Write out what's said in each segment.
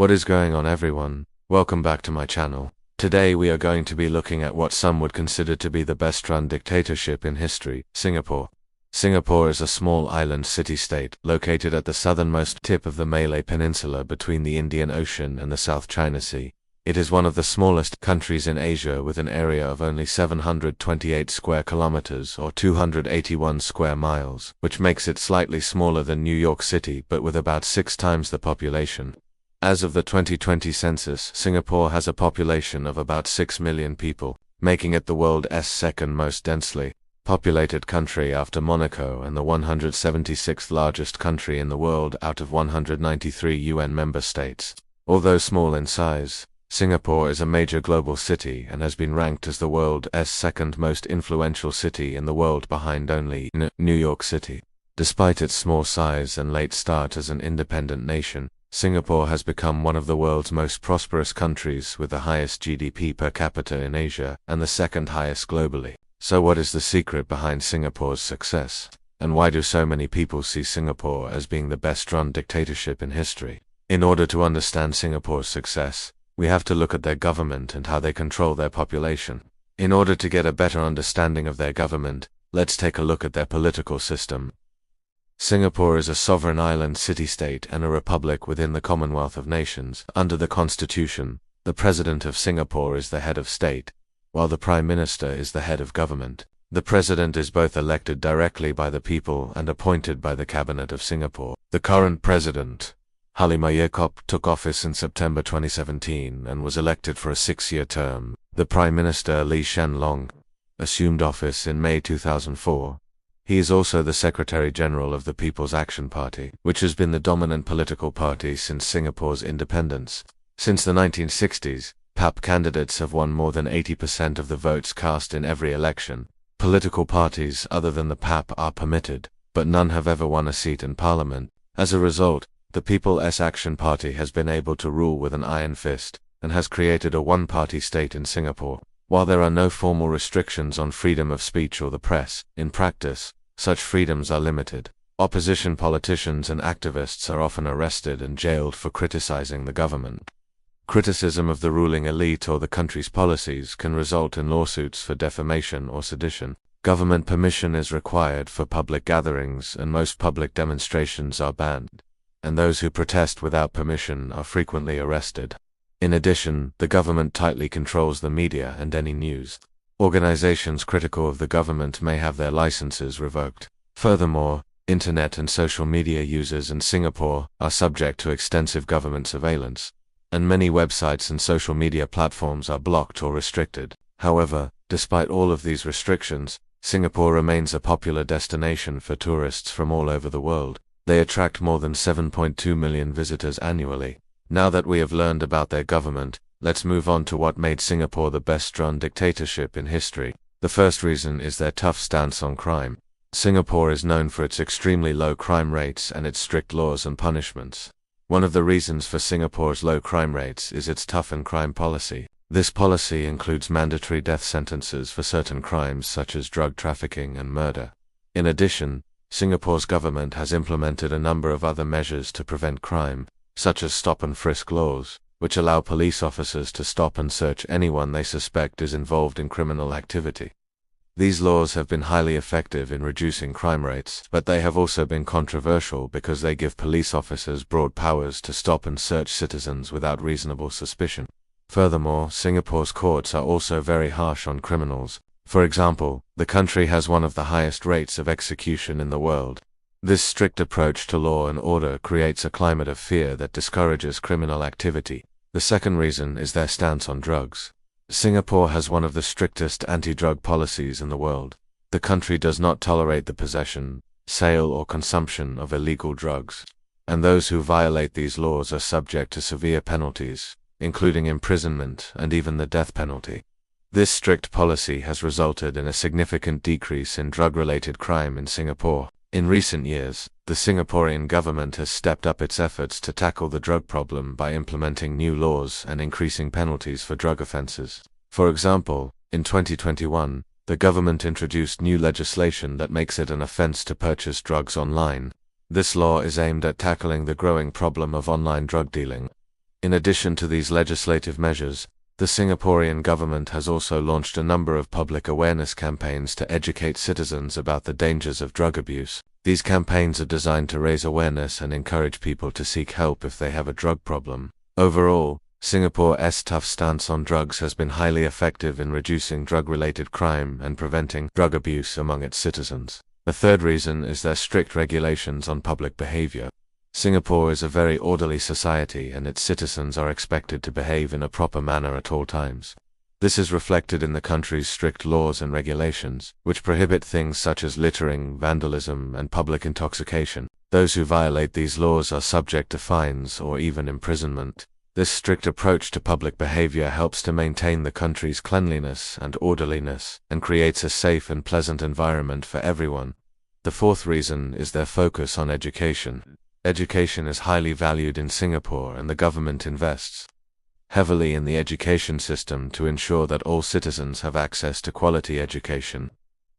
What is going on, everyone? Welcome back to my channel. Today we are going to be looking at what some would consider to be the best-run dictatorship in history, Singapore. Singapore is a small island city-state located at the southernmost tip of the Malay Peninsula between the Indian Ocean and the South China Sea. It is one of the smallest countries in Asia with an area of only 728 square kilometers or 281 square miles, which makes it slightly smaller than New York City but with about 6 times the population. As of the 2020 census, Singapore has a population of about 6 million people, making it the world's second most densely populated country after Monaco and the 176th largest country in the world out of 193 UN member states. Although small in size, Singapore is a major global city and has been ranked as the world's second most influential city in the world behind only New York City. Despite its small size and late start as an independent nation, Singapore has become one of the world's most prosperous countries with the highest GDP per capita in Asia and the second highest globally. So what is the secret behind Singapore's success? And why do so many people see Singapore as being the best-run dictatorship in history? In order to understand Singapore's success, we have to look at their government and how they control their population. In order to get a better understanding of their government, let's take a look at their political system. Singapore is a sovereign island city-state and a republic within the Commonwealth of Nations. Under the Constitution, the President of Singapore is the head of state, while the Prime Minister is the head of government. The President is both elected directly by the people and appointed by the Cabinet of Singapore. The current President, Halimah Yacob, took office in September 2017 and was elected for a 6-year term. The Prime Minister, Lee Hsien Loong, assumed office in May 2004. He is also the Secretary-General of the People's Action Party, which has been the dominant political party since Singapore's independence. Since the 1960s, PAP candidates have won more than 80% of the votes cast in every election. Political parties other than the PAP are permitted, but none have ever won a seat in Parliament. As a result, the People's Action Party has been able to rule with an iron fist, and has created a one-party state in Singapore. While there are no formal restrictions on freedom of speech or the press, in practice, such freedoms are limited. Opposition politicians and activists are often arrested and jailed for criticizing the government. Criticism of the ruling elite or the country's policies can result in lawsuits for defamation or sedition. Government permission is required for public gatherings and most public demonstrations are banned, and those who protest without permission are frequently arrested. In addition, the government tightly controls the media and any news. Organizations critical of the government may have their licenses revoked. Furthermore, internet and social media users in Singapore are subject to extensive government surveillance, and many websites and social media platforms are blocked or restricted. However, despite all of these restrictions, Singapore remains a popular destination for tourists from all over the world. They attract more than 7.2 million visitors annually. Now that we have learned about their government, let's move on to what made Singapore the best-run dictatorship in history. The first reason is their tough stance on crime. Singapore is known for its extremely low crime rates and its strict laws and punishments. One of the reasons for Singapore's low crime rates is its toughened crime policy. This policy includes mandatory death sentences for certain crimes such as drug trafficking and murder. In addition, Singapore's government has implemented a number of other measures to prevent crime, such as stop and frisk laws, which allow police officers to stop and search anyone they suspect is involved in criminal activity. These laws have been highly effective in reducing crime rates, but they have also been controversial because they give police officers broad powers to stop and search citizens without reasonable suspicion. Furthermore, Singapore's courts are also very harsh on criminals. For example, the country has one of the highest rates of execution in the world. This strict approach to law and order creates a climate of fear that discourages criminal activity. The second reason is their stance on drugs. Singapore has one of the strictest anti-drug policies in the world. The country does not tolerate the possession, sale or consumption of illegal drugs, and those who violate these laws are subject to severe penalties, including imprisonment and even the death penalty. This strict policy has resulted in a significant decrease in drug-related crime in Singapore. In recent years, the Singaporean government has stepped up its efforts to tackle the drug problem by implementing new laws and increasing penalties for drug offenses. For example, in 2021, the government introduced new legislation that makes it an offense to purchase drugs online. This law is aimed at tackling the growing problem of online drug dealing. In addition to these legislative measures, the Singaporean government has also launched a number of public awareness campaigns to educate citizens about the dangers of drug abuse. These campaigns are designed to raise awareness and encourage people to seek help if they have a drug problem. Overall, Singapore's tough stance on drugs has been highly effective in reducing drug-related crime and preventing drug abuse among its citizens. The third reason is their strict regulations on public behavior. Singapore is a very orderly society and its citizens are expected to behave in a proper manner at all times. This is reflected in the country's strict laws and regulations, which prohibit things such as littering, vandalism, and public intoxication. Those who violate these laws are subject to fines or even imprisonment. This strict approach to public behavior helps to maintain the country's cleanliness and orderliness, and creates a safe and pleasant environment for everyone. The fourth reason is their focus on education. Education is highly valued in Singapore and the government invests heavily in the education system to ensure that all citizens have access to quality education.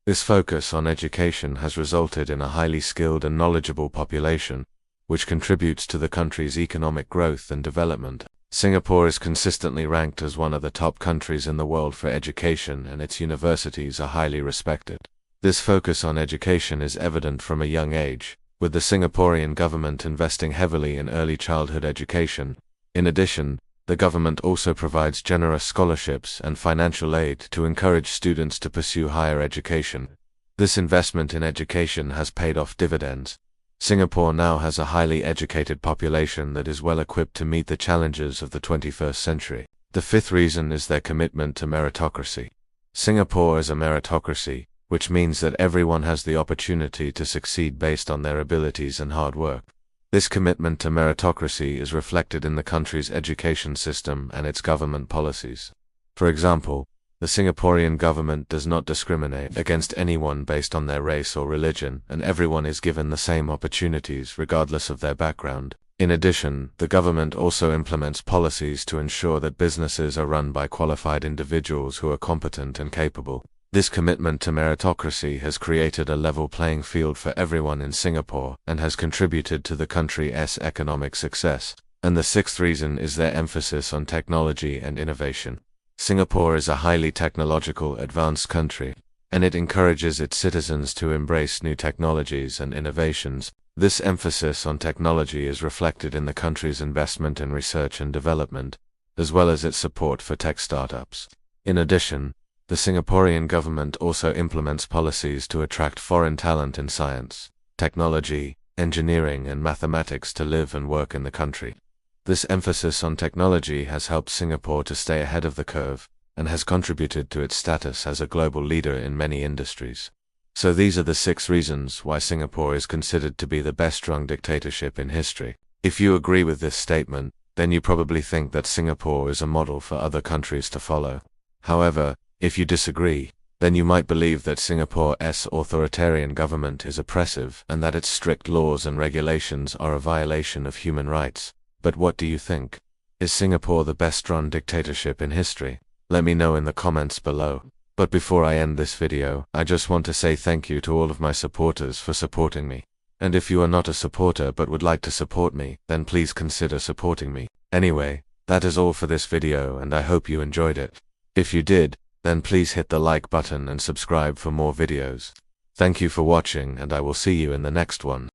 This focus on education has resulted in a highly skilled and knowledgeable population, which contributes to the country's economic growth and development. Singapore is consistently ranked as one of the top countries in the world for education, and its universities are highly respected. This focus on education is evident from a young age, with the Singaporean government investing heavily in early childhood education. In addition, the government also provides generous scholarships and financial aid to encourage students to pursue higher education. This investment in education has paid off dividends. Singapore now has a highly educated population that is well equipped to meet the challenges of the 21st century. The fifth reason is their commitment to meritocracy. Singapore is a meritocracy, which means that everyone has the opportunity to succeed based on their abilities and hard work. This commitment to meritocracy is reflected in the country's education system and its government policies. For example, the Singaporean government does not discriminate against anyone based on their race or religion, and everyone is given the same opportunities regardless of their background. In addition, the government also implements policies to ensure that businesses are run by qualified individuals who are competent and capable. This commitment to meritocracy has created a level playing field for everyone in Singapore and has contributed to the country's economic success. And the sixth reason is their emphasis on technology and innovation. Singapore is a highly technological, advanced country, and it encourages its citizens to embrace new technologies and innovations. This emphasis on technology is reflected in the country's investment in research and development, as well as its support for tech startups. In addition, the Singaporean government also implements policies to attract foreign talent in science, technology, engineering, and mathematics to live and work in the country. This emphasis on technology has helped Singapore to stay ahead of the curve and has contributed to its status as a global leader in many industries. So these are the 6 reasons why Singapore is considered to be the best-run dictatorship in history. If you agree with this statement, then you probably think that Singapore is a model for other countries to follow. However, if you disagree, then you might believe that Singapore's authoritarian government is oppressive and that its strict laws and regulations are a violation of human rights. But what do you think? Is Singapore the best-run dictatorship in history? Let me know in the comments below. But before I end this video, I just want to say thank you to all of my supporters for supporting me. And if you are not a supporter but would like to support me, then please consider supporting me. Anyway, that is all for this video and I hope you enjoyed it. If you did, then please hit the like button and subscribe for more videos. Thank you for watching and I will see you in the next one.